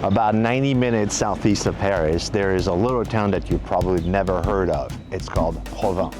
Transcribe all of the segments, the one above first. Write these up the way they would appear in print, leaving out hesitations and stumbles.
About 90 minutes southeast of Paris, there is a little town that you probably never heard of. It's called Provins.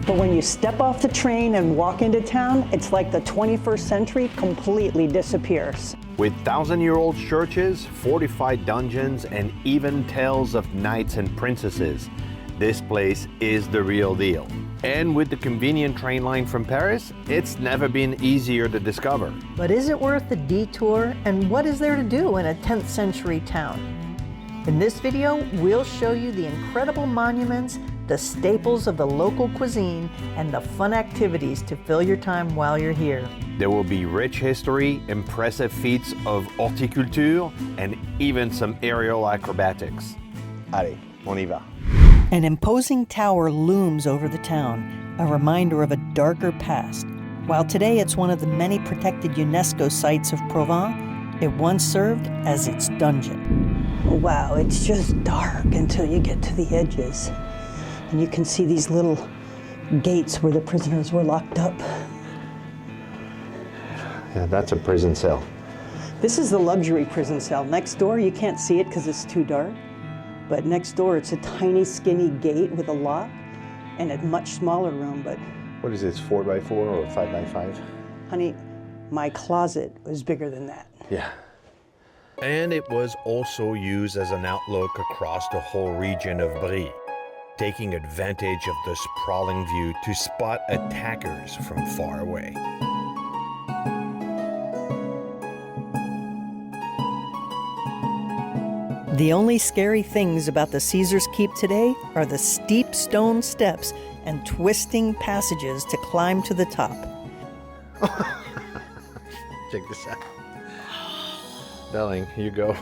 But when you step off the train and walk into town, it's like the 21st century completely disappears. With thousand-year-old churches, fortified dungeons, and even tales of knights and princesses, this place is the real deal. And with the convenient train line from Paris, it's never been easier to discover. But is it worth the detour? And what is there to do in a 10th century town? In this video, we'll show you the incredible monuments, the staples of the local cuisine, and the fun activities to fill your time while you're here. There will be rich history, impressive feats of horticulture, and even some aerial acrobatics. Allez, on y va. An imposing tower looms over the town, a reminder of a darker past. While today it's one of the many protected UNESCO sites of Provins, it once served as its dungeon. Wow, it's just dark until you get to the edges. And you can see these little gates where the prisoners were locked up. Yeah, that's a prison cell. This is the luxury prison cell. Next door, you can't see it because it's too dark. But next door, it's a tiny, skinny gate with a lock and a much smaller room. But What is this, 4x4 or 5x5? honey, my closet was bigger than that. Yeah. And it was also used as an outlook across the whole region of Brie, taking advantage of the sprawling view to spot attackers from far away. The only scary things about the Caesars Keep today are the steep stone steps and twisting passages to climb to the top. Check this out. Darling, here you go.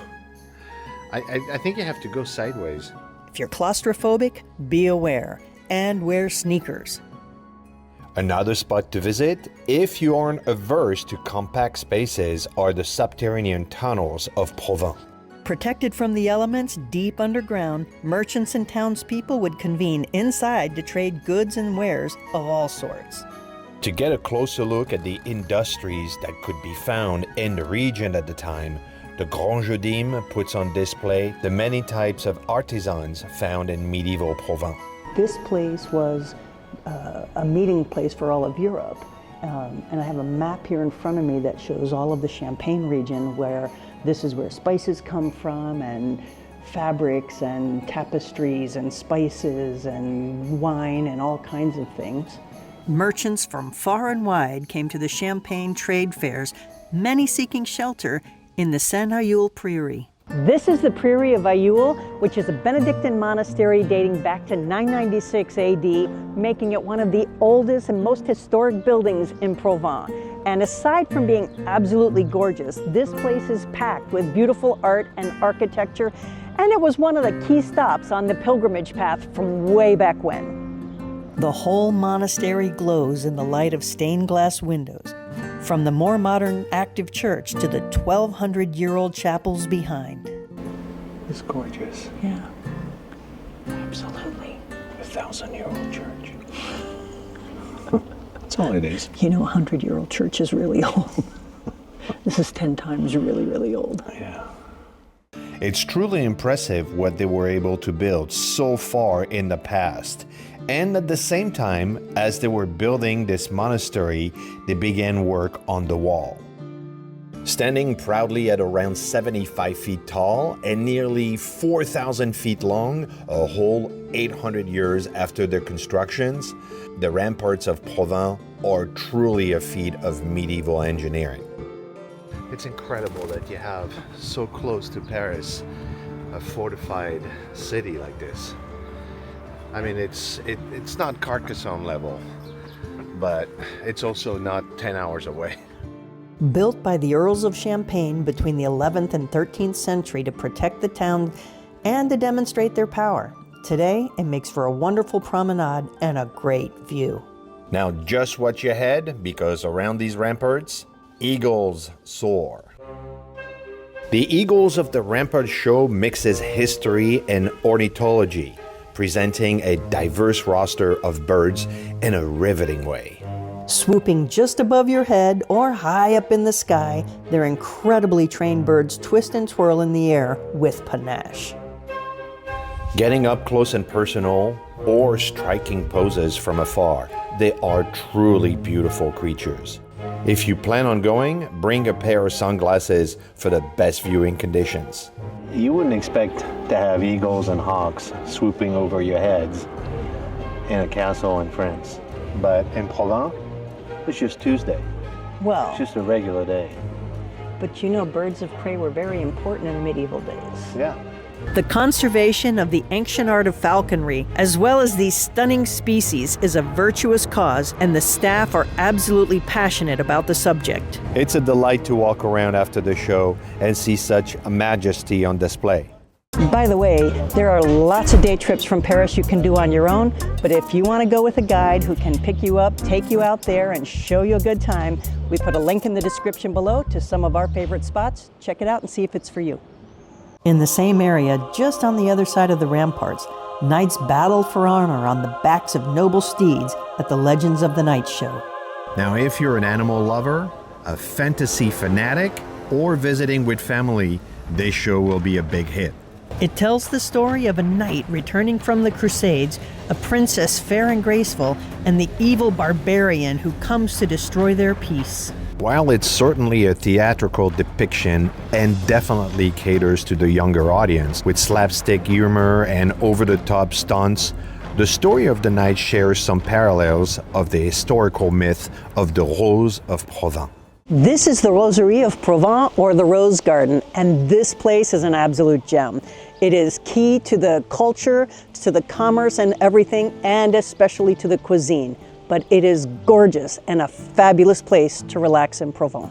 I think you have to go sideways. If you're claustrophobic, be aware and wear sneakers. Another spot to visit, if you aren't averse to compact spaces, are the subterranean tunnels of Provins. Protected from the elements deep underground, merchants and townspeople would convene inside to trade goods and wares of all sorts. To get a closer look at the industries that could be found in the region at the time, the Grand Jeudime puts on display the many types of artisans found in medieval Provins. This place was a meeting place for all of Europe. And I have a map here in front of me that shows all of the Champagne region, where this is where spices come from, and fabrics and tapestries and spices and wine and all kinds of things. Merchants from far and wide came to the Champagne trade fairs, many seeking shelter in the Saint-Ayoul Priory. This is the Priory of Ayoul, which is a Benedictine monastery dating back to 996 AD, making it one of the oldest and most historic buildings in Provence. And aside from being absolutely gorgeous, this place is packed with beautiful art and architecture, and it was one of the key stops on the pilgrimage path from way back when. The whole monastery glows in the light of stained glass windows, from the more modern active church to the 1,200-year-old chapels behind. It's gorgeous. Yeah, absolutely. 1,000-year-old church. That's all it is. You know, a 100-year-old church is really old. This is 10 times really, really old. Yeah. It's truly impressive what they were able to build so far in the past. And at the same time, as they were building this monastery, they began work on the wall. Standing proudly at around 75 feet tall and nearly 4,000 feet long, a whole 800 years after their constructions, the ramparts of Provins are truly a feat of medieval engineering. It's incredible that you have so close to Paris a fortified city like this. I mean, it's not Carcassonne level, but it's also not 10 hours away. Built by the Earls of Champagne between the 11th and 13th century to protect the town and to demonstrate their power. Today, it makes for a wonderful promenade and a great view. Now just watch your head, because around these ramparts, eagles soar. The Eagles of the Rampart show mixes history and ornithology, presenting a diverse roster of birds in a riveting way. Swooping just above your head or high up in the sky, their incredibly trained birds twist and twirl in the air with panache. Getting up close and personal or striking poses from afar, they are truly beautiful creatures. If you plan on going, bring a pair of sunglasses for the best viewing conditions. You wouldn't expect to have eagles and hawks swooping over your heads in a castle in France. But in Provins, it's just Tuesday. Well, It's just a regular day. but you know, birds of prey were very important in medieval days. Yeah. The conservation of the ancient art of falconry, as well as these stunning species, is a virtuous cause, and the staff are absolutely passionate about the subject. It's a delight to walk around after the show and see such majesty on display. By the way, there are lots of day trips from Paris you can do on your own, but if you want to go with a guide who can pick you up, take you out there, and show you a good time, we put a link in the description below to some of our favorite spots. Check it out and see if it's for you. In the same area, just on the other side of the ramparts, knights battled for honor on the backs of noble steeds at the Legends of the Night show. Now, if you're an animal lover, a fantasy fanatic, or visiting with family, this show will be a big hit. It tells the story of a knight returning from the Crusades, a princess fair and graceful, and the evil barbarian who comes to destroy their peace. While it's certainly a theatrical depiction and definitely caters to the younger audience with slapstick humor and over-the-top stunts, the story of the night shares some parallels of the historical myth of the Rose of Provins. This is the Rosary of Provins, or the Rose Garden, and this place is an absolute gem. It is key to the culture, to the commerce and everything, and especially to the cuisine. But it is gorgeous and a fabulous place to relax in Provins.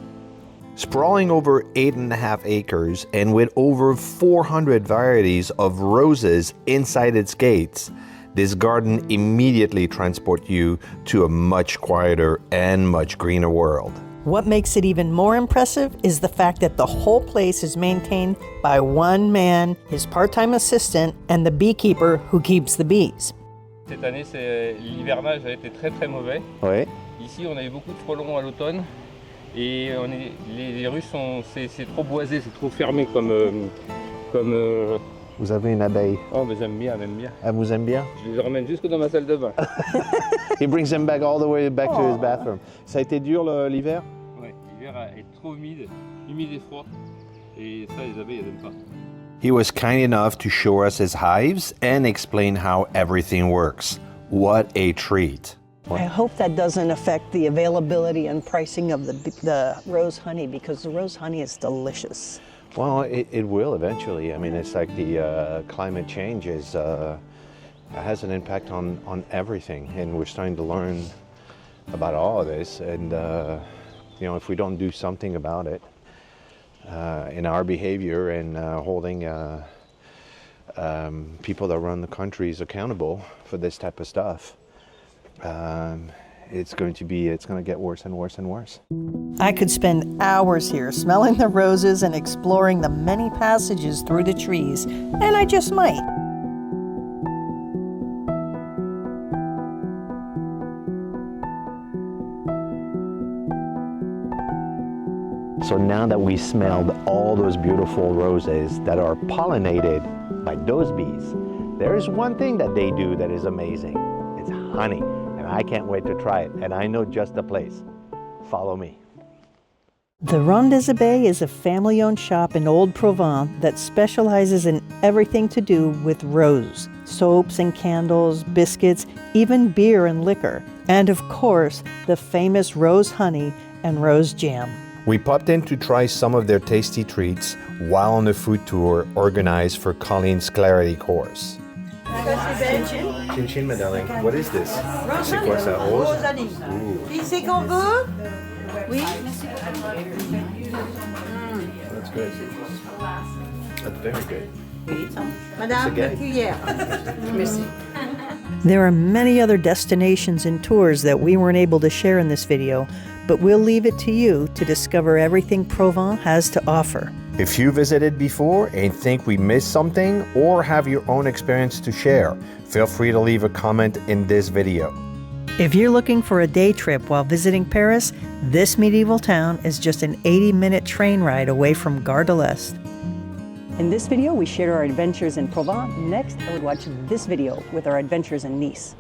Sprawling over 8.5 acres and with over 400 varieties of roses inside its gates, this garden immediately transports you to a much quieter and much greener world. What makes it even more impressive is the fact that the whole place is maintained by one man, his part-time assistant, and the beekeeper who keeps the bees. Cette année, l'hivernage a été très très mauvais. Oui. Ici, on a eu beaucoup de frelons à l'automne et les rues c'est trop boisé, c'est trop fermé comme. Vous avez une abeille. Oh, mais j'aime bien. Elle vous aime bien? Je les emmène jusque dans ma salle de bain. He brings them back all the way back to his bathroom. Ça a été dur l'hiver? Ouais, l'hiver est trop humide et froid. Et ça, les abeilles, elles n'aiment pas. He was kind enough to show us his hives and explain how everything works. What a treat. I hope that doesn't affect the availability and pricing of the rose honey, because the rose honey is delicious. Well, it will eventually. I mean, it's like the climate change has an impact on everything, and we're starting to learn about all of this. And you know, if we don't do something about it in our behavior and holding people that run the countries accountable for this type of stuff, it's going to get worse and worse and worse. I could spend hours here smelling the roses and exploring the many passages through the trees, and I just might. So now that we smelled all those beautiful roses that are pollinated by those bees, there is one thing that they do that is amazing. It's honey, and I can't wait to try it, and I know just the place. Follow me. The Ronde des Abeilles is a family-owned shop in Old Provins that specializes in everything to do with rose. Soaps and candles, biscuits, even beer and liquor. And of course, the famous rose honey and rose jam. We popped in to try some of their tasty treats while on a food tour organized for Colleen's Clarity course. Chin-chin, ma darling. What is this? C'est quoi ça? Rose honey. Qui c'est qu'on veut? Oui. That's good. That's very good. Madame, la cuillère. Merci. There are many other destinations and tours that we weren't able to share in this video, but we'll leave it to you to discover everything Provins has to offer. If you visited before and think we missed something or have your own experience to share, feel free to leave a comment in this video. If you're looking for a day trip while visiting Paris, this medieval town is just an 80-minute train ride away from Gare de l'Est. In this video, we shared our adventures in Provins. Next, I would watch this video with our adventures in Nice.